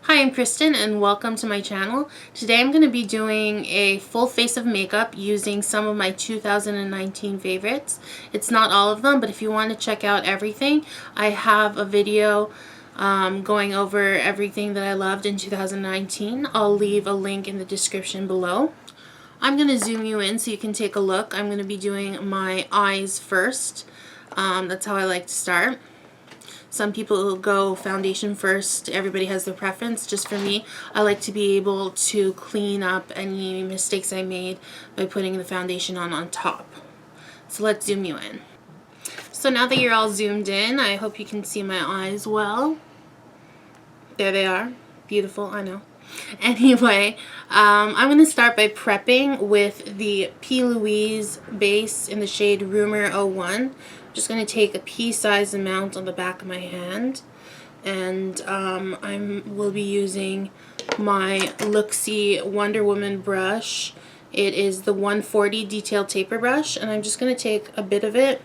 Hi, I'm Kristen and welcome to my channel. Today I'm going to be doing a full face of makeup using some of my 2019 favorites. It's not all of them, but if you want to check out everything, I have a video going over everything that I loved in 2019. I'll leave a link in the description below. I'm going to zoom you in so you can take a look. I'm going to be doing my eyes first. That's how I like to start. Some people go foundation first. Everybody has their preference. Just for me, I like to be able to clean up any mistakes I made by putting the foundation on top. So let's zoom you in. So now that you're all zoomed in, I hope you can see my eyes well. There they are. Beautiful, I know. Anyway, I'm going to start by prepping with the P. Louise base in the shade Rumor 01. I'm just going to take a pea-sized amount on the back of my hand, and I will be using my Looksy Wonder Woman brush. It is the 140 detail taper brush, and I'm just going to take a bit of it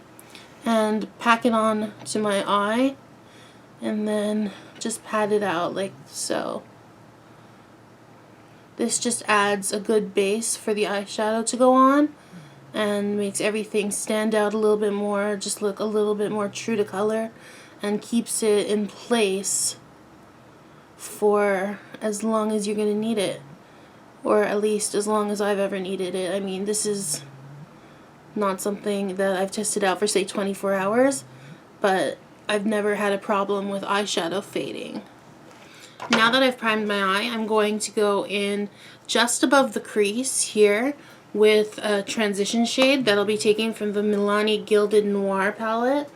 and pack it on to my eye, and then just pat it out like so. This just adds a good base for the eyeshadow to go on and makes everything stand out a little bit more, just look a little bit more true to color, and keeps it in place for as long as you're going to need it, or at least as long as I've ever needed it. I mean, this is not something that I've tested out for say 24 hours, but I've never had a problem with eyeshadow fading. Now that I've primed my eye, I'm going to go in just above the crease here with a transition shade that I'll be taking from the Milani Gilded Noir palette.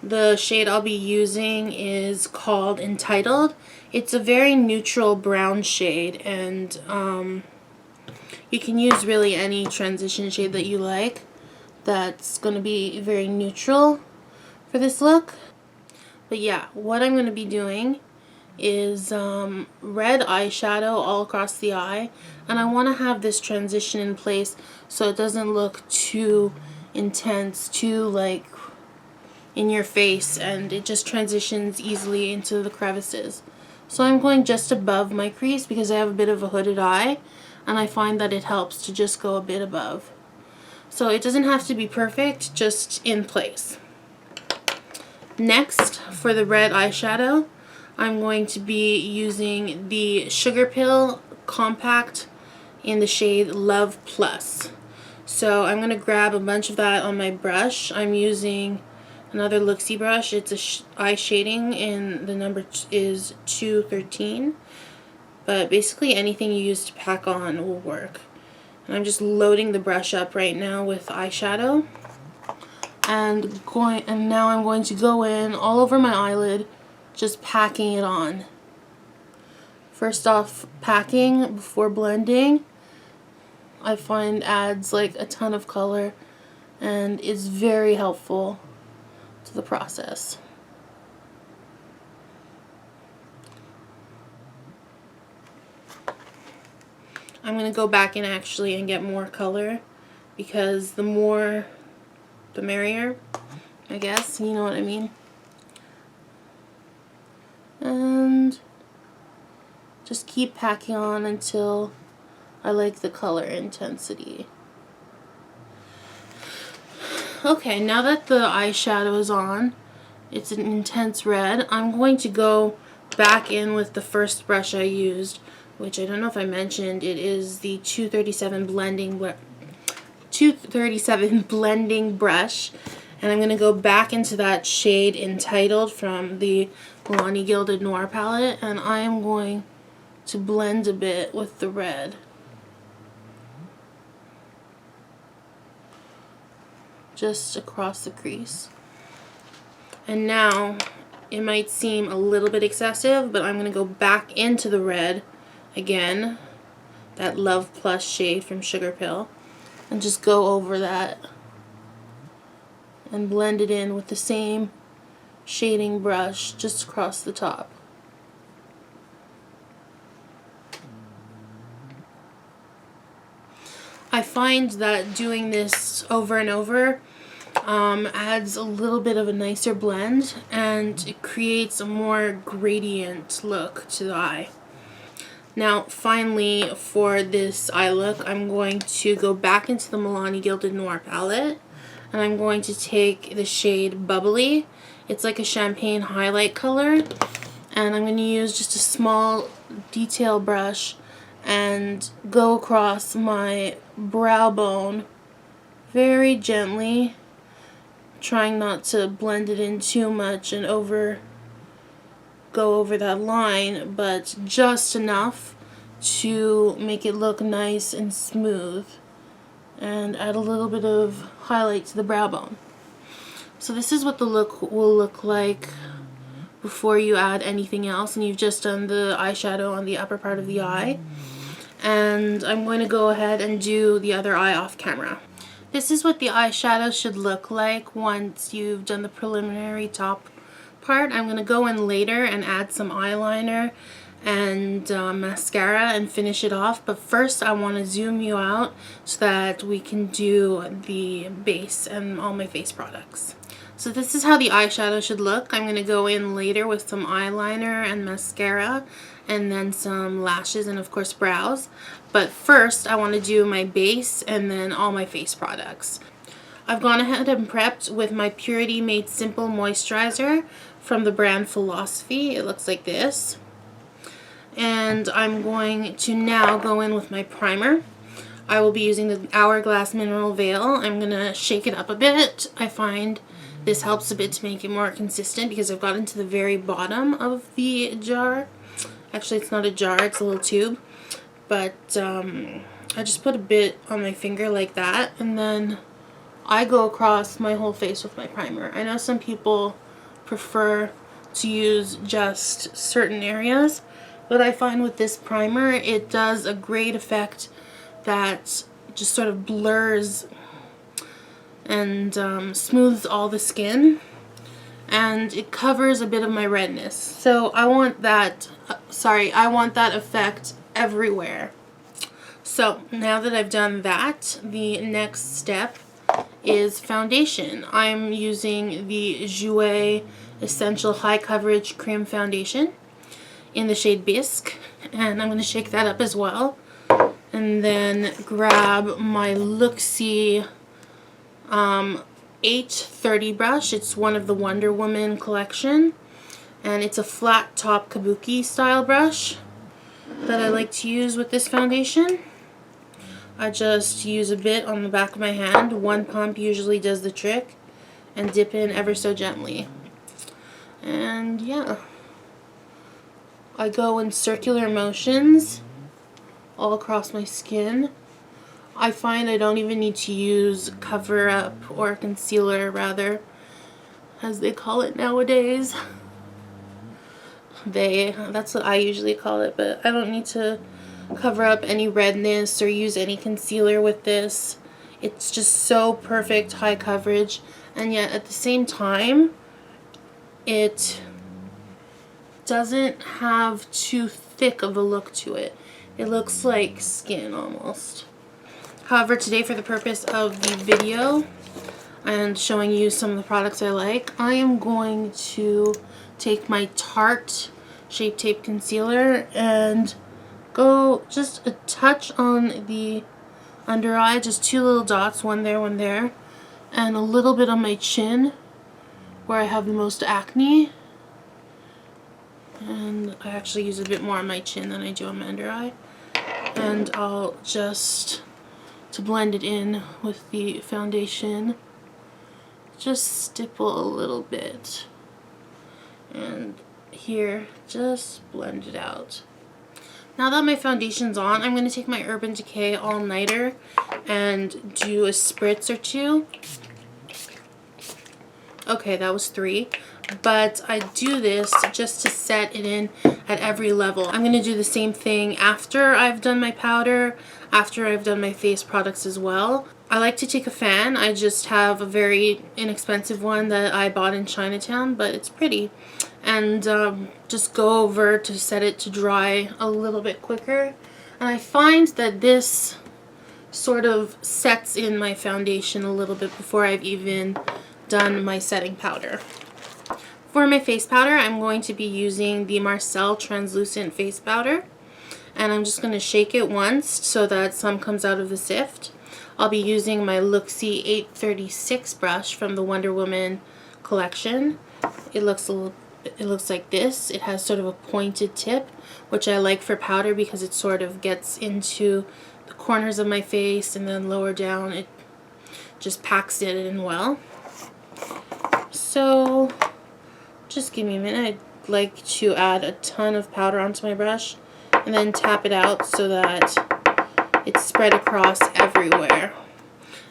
The shade I'll be using is called Entitled. It's a very neutral brown shade, and you can use really any transition shade that you like. That's going to be very neutral for this look. But yeah, what I'm going to be doing is red eyeshadow all across the eye, and I want to have this transition in place so it doesn't look too intense, too like in your face, and it just transitions easily into the crevices. So I'm going just above my crease because I have a bit of a hooded eye, and I find that it helps to just go a bit above. So it doesn't have to be perfect, just in place. Next, for the red eyeshadow, I'm going to be using the Sugar Pill Compact in the shade Love Plus. So I'm going to grab a bunch of that on my brush. I'm using another Looksy brush. It's a eye shading, and the number is 213. But basically anything you use to pack on will work. And I'm just loading the brush up right now with eyeshadow. And now I'm going to go in all over my eyelid, just packing it on. First off, packing before blending, I find adds like a ton of color and is very helpful to the process. I'm going to go back in actually and get more color, because the more the merrier, I guess, you know what I mean. And just keep packing on until I like the color intensity. Okay, now that the eyeshadow is on, it's an intense red, I'm going to go back in with the first brush I used, which I don't know if I mentioned. It is the 237 blending brush, and I'm going to go back into that shade Entitled from the Milani Gilded Noir palette, and I am going to blend a bit with the red. Just across the crease. And now, it might seem a little bit excessive, but I'm going to go back into the red again, that Love Plus shade from Sugar Pill, and just go over that and blend it in with the same shading brush just across the top. I find that doing this over and over, adds a little bit of a nicer blend, and it creates a more gradient look to the eye. Now finally, for this eye look, I'm going to go back into the Milani Gilded Noir palette, and I'm going to take the shade Bubbly. It's like a champagne highlight color, and I'm going to use just a small detail brush and go across my brow bone very gently, trying not to blend it in too much and go over that line, but just enough to make it look nice and smooth and add a little bit of highlight to the brow bone. So this is what the look will look like before you add anything else, and you've just done the eyeshadow on the upper part of the eye. And I'm going to go ahead and do the other eye off camera. This is what the eyeshadow should look like once you've done the preliminary top part. I'm going to go in later and add some eyeliner and mascara and finish it off, but first I want to zoom you out so that we can do the base and all my face products. So this is how the eyeshadow should look. I'm going to go in later with some eyeliner and mascara and then some lashes and of course brows. But first I want to do my base and then all my face products. I've gone ahead and prepped with my Purity Made Simple Moisturizer from the brand Philosophy. It looks like this. And I'm going to now go in with my primer. I will be using the Hourglass Mineral Veil. I'm going to shake it up a bit. I find this helps a bit to make it more consistent because I've gotten to the very bottom of the jar. Actually, it's not a jar, it's a little tube. But I just put a bit on my finger like that, and then I go across my whole face with my primer. I know some people prefer to use just certain areas, but I find with this primer it does a great effect that just sort of blurs and smooths all the skin, and it covers a bit of my redness. So I want that effect everywhere. So now that I've done that, the next step is foundation. I'm using the Jouer Essential High Coverage Cream Foundation in the shade Bisque, and I'm going to shake that up as well, and then grab my Luxie 830 brush. It's one of the Wonder Woman collection, and it's a flat top kabuki style brush that I like to use with this foundation. I just use a bit on the back of my hand. One pump usually does the trick, and dip in ever so gently. And yeah, I go in circular motions all across my skin. I find I don't even need to use cover up or concealer, rather, as they call it nowadays. That's what I usually call it, but I don't need to cover up any redness or use any concealer with this. It's just so perfect high coverage, and yet at the same time it doesn't have too thick of a look to it. It looks like skin almost. However, today, for the purpose of the video and showing you some of the products I like, I am going to take my Tarte Shape Tape Concealer and go just a touch on the under eye, just 2 little dots, one there, and a little bit on my chin where I have the most acne. And I actually use a bit more on my chin than I do on my under eye. And I'll just, to blend it in with the foundation, just stipple a little bit. And here, just blend it out. Now that my foundation's on, I'm going to take my Urban Decay All Nighter and do a spritz or 2. Okay, that was 3. But I do this just to set it in at every level. I'm going to do the same thing after I've done my powder, after I've done my face products as well. I like to take a fan. I just have a very inexpensive one that I bought in Chinatown, but it's pretty. And just go over to set it to dry a little bit quicker. And I find that this sort of sets in my foundation a little bit before I've even done my setting powder. For my face powder, I'm going to be using the Marcel Translucent Face Powder. And I'm just going to shake it once so that some comes out of the sift. I'll be using my Luxie 836 brush from the Wonder Woman collection. It looks like this. It has sort of a pointed tip, which I like for powder because it sort of gets into the corners of my face, and then lower down it just packs it in well. So just give me a minute. I'd like to add a ton of powder onto my brush and then tap it out so that it's spread across everywhere.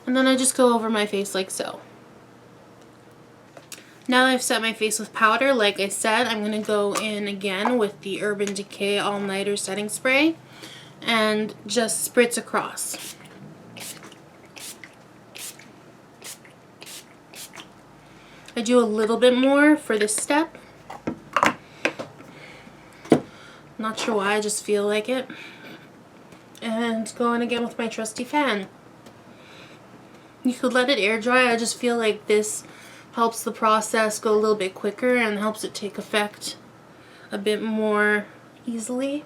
And then I just go over my face like so. Now that I've set my face with powder, like I said, I'm going to go in again with the Urban Decay All Nighter Setting Spray and just spritz across. I do a little bit more for this step. Not sure why, I just feel like it. And go in again with my trusty fan. You could let it air dry. I just feel like this helps the process go a little bit quicker and helps it take effect a bit more easily.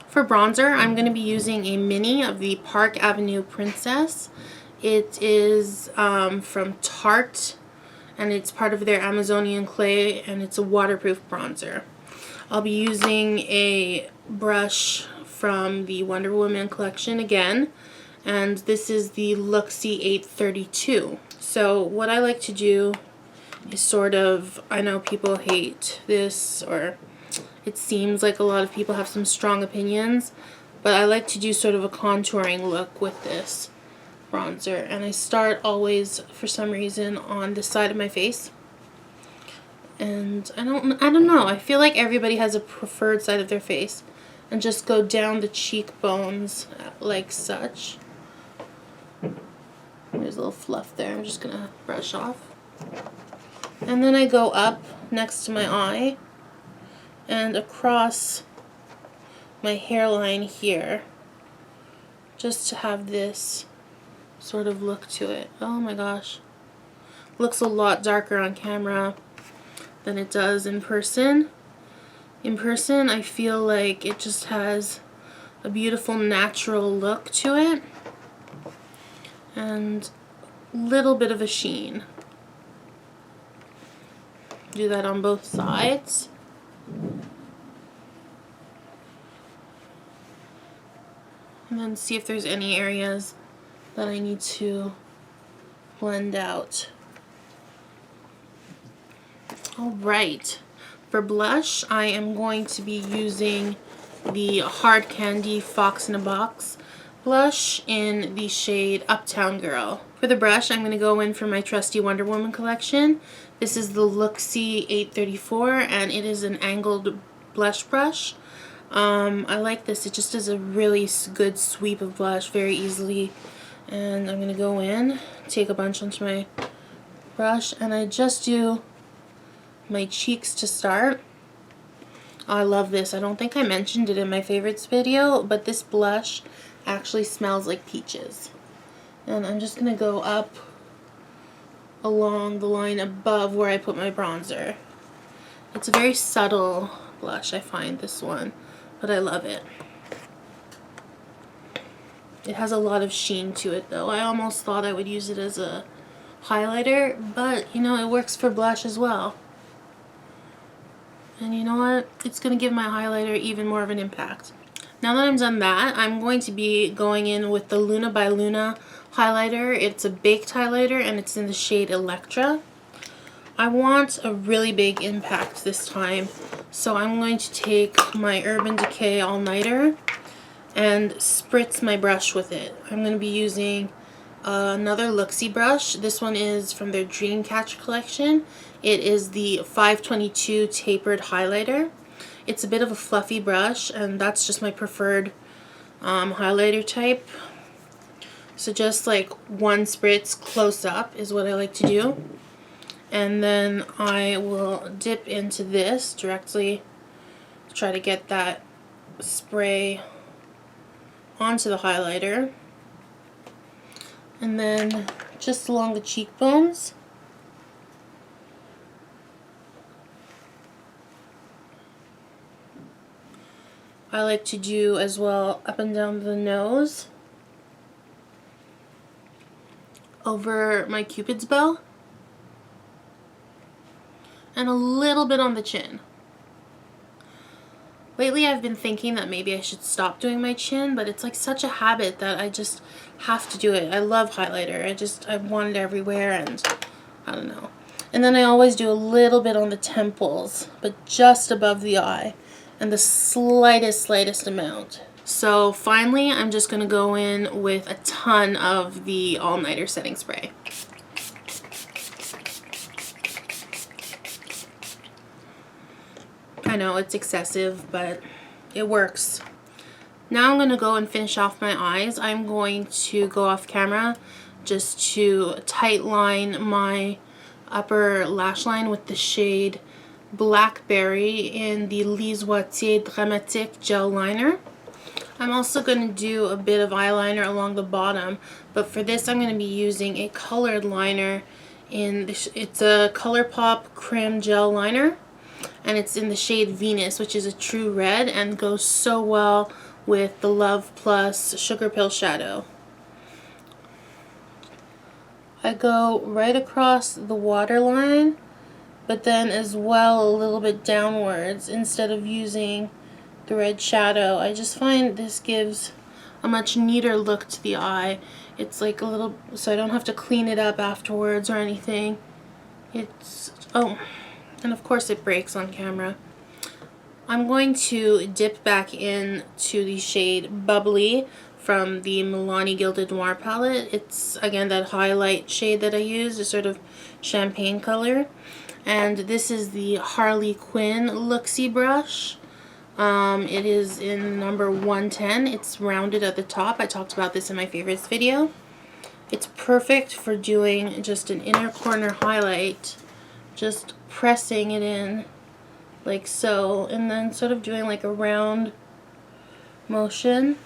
For bronzer, I'm going to be using a mini of the Park Avenue Princess. It is from Tarte, and it's part of their Amazonian clay, and it's a waterproof bronzer. I'll be using a brush from the Wonder Woman collection again, and this is the Luxie 832. So what I like to do is sort of, I know people hate this, or it seems like a lot of people have some strong opinions, but I like to do sort of a contouring look with this bronzer, and I start always, for some reason, on the side of my face. And I don't know, I feel like everybody has a preferred side of their face, and just go down the cheekbones like such. There's a little fluff there, I'm just gonna brush off. And then I go up next to my eye and across my hairline here, just to have this sort of look to it. Oh my gosh, looks a lot darker on camera than it does in person. In person, I feel like it just has a beautiful natural look to it and a little bit of a sheen. Do that on both sides. And then see if there's any areas that I need to blend out. Alright, for blush, I am going to be using the Hard Candy Fox in a Box blush in the shade Uptown Girl. For the brush, I'm going to go in for my trusty Wonder Woman collection. This is the Luxie 834, and it is an angled blush brush. I like this. It just does a really good sweep of blush very easily. And I'm going to go in, take a bunch onto my brush, and I just do my cheeks to start. I love this. I don't think I mentioned it in my favorites video, but this blush actually smells like peaches. And I'm just going to go up along the line above where I put my bronzer. It's a very subtle blush, I find, this one, but I love it. It has a lot of sheen to it though. I almost thought I would use it as a highlighter, but you know, it works for blush as well. And you know what? It's going to give my highlighter even more of an impact. Now that I'm done that, I'm going to be going in with the Luna by Luna highlighter. It's a baked highlighter and it's in the shade Electra. I want a really big impact this time, so I'm going to take my Urban Decay All Nighter and spritz my brush with it. I'm going to be using another Luxie brush. This one is from their Dreamcatcher collection. It is the 522 tapered highlighter. It's a bit of a fluffy brush, and that's just my preferred highlighter type. So just like one spritz close up is what I like to do. And then I will dip into this directly to try to get that spray onto the highlighter. And then just along the cheekbones, I like to do as well up and down the nose, over my Cupid's bow, and a little bit on the chin. Lately I've been thinking that maybe I should stop doing my chin, but it's like such a habit that I just have to do it. I love highlighter. I want it everywhere, and I don't know. And then I always do a little bit on the temples, but just above the eye, and the slightest amount. So finally, I'm just going to go in with a ton of the all-nighter setting spray. I know it's excessive, but it works. Now I'm going to go and finish off my eyes. I'm going to go off camera just to tight line my upper lash line with the shade Blackberry in the Lise Wattier Dramatique Gel Liner. I'm also going to do a bit of eyeliner along the bottom, but for this I'm going to be using a colored liner in it's a ColourPop Creme Gel Liner, and it's in the shade Venus, which is a true red and goes so well with the Love Plus Sugar Pill Shadow. I go right across the waterline, but then as well a little bit downwards instead of using the red shadow. I just find this gives a much neater look to the eye. It's like a little, so I don't have to clean it up afterwards or anything. It's, oh, and of course it breaks on camera. I'm going to dip back into the shade Bubbly from the Milani Gilded Noir palette. It's again that highlight shade that I used, a sort of champagne color. And this is the Harley Quinn Luxie brush. It is in number 110. It's rounded at the top. I talked about this in my favorites video. It's perfect for doing just an inner corner highlight, just pressing it in like so, and then sort of doing like a round motion.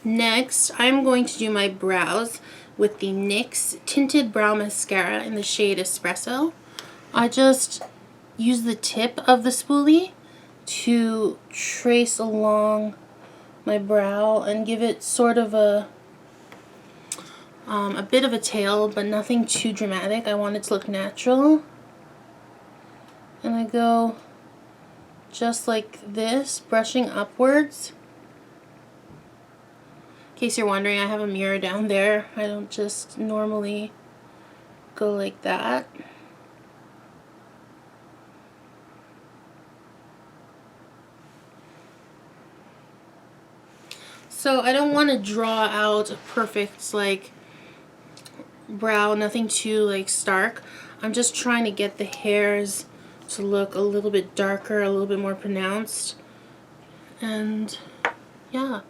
Next, I'm going to do my brows with the NYX Tinted Brow Mascara in the shade Espresso. I just use the tip of the spoolie to trace along my brow and give it sort of a bit of a tail, but nothing too dramatic. I want it to look natural. And I go just like this, brushing upwards. In case you're wondering, I have a mirror down there. I don't just normally go like that. So I don't want to draw out a perfect like brow, nothing too like stark. I'm just trying to get the hairs to look a little bit darker, a little bit more pronounced. And yeah,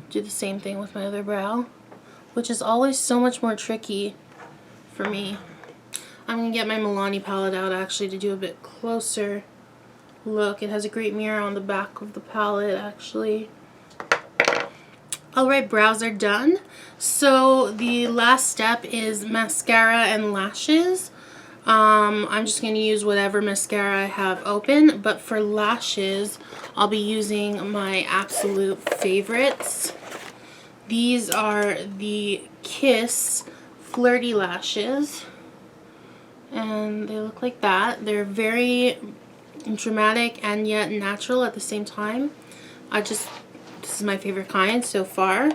do the same thing with my other brow, which is always so much more tricky for me. I'm going to get my Milani palette out actually to do a bit closer look. It has a great mirror on the back of the palette actually. Alright, brows are done. So the last step is mascara and lashes. I'm just going to use whatever mascara I have open, but for lashes I'll be using my absolute favorites. These are the Kiss Flirty Lashes, and they look like that. They're very dramatic and yet natural at the same time. This is my favorite kind so far.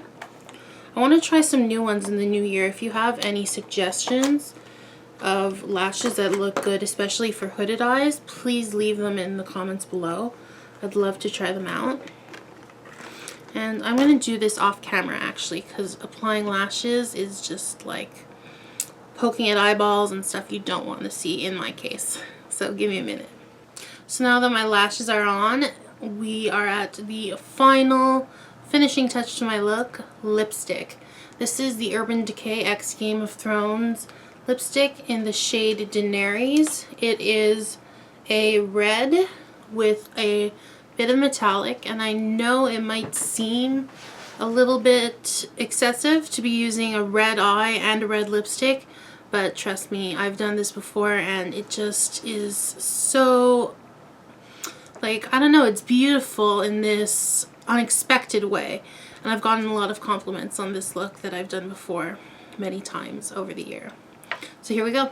I want to try some new ones in the new year. If you have any suggestions of lashes that look good, especially for hooded eyes, please leave them in the comments below. I'd love to try them out. And I'm going to do this off camera actually, because applying lashes is just like poking at eyeballs and stuff you don't want to see in my case. So give me a minute. So now that my lashes are on, we are at the final finishing touch to my look, lipstick. This is the Urban Decay X Game of Thrones lipstick in the shade Daenerys. It is a red with a bit of metallic, and I know it might seem a little bit excessive to be using a red eye and a red lipstick, but trust me, I've done this before and it just is so like, I don't know, it's beautiful in this unexpected way. And I've gotten a lot of compliments on this look that I've done before many times over the year. So here we go.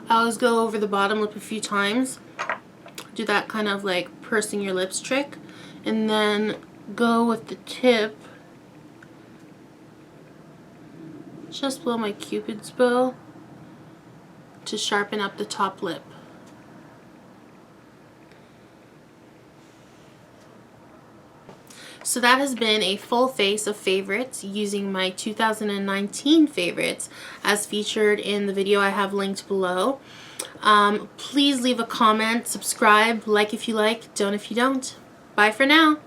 I always go over the bottom lip a few times. Do that kind of like pursing your lips trick. And then go with the tip just below my Cupid's bow to sharpen up the top lip. So that has been a full face of favorites using my 2019 favorites as featured in the video I have linked below. Please leave a comment, subscribe, like if you like, don't if you don't. Bye for now.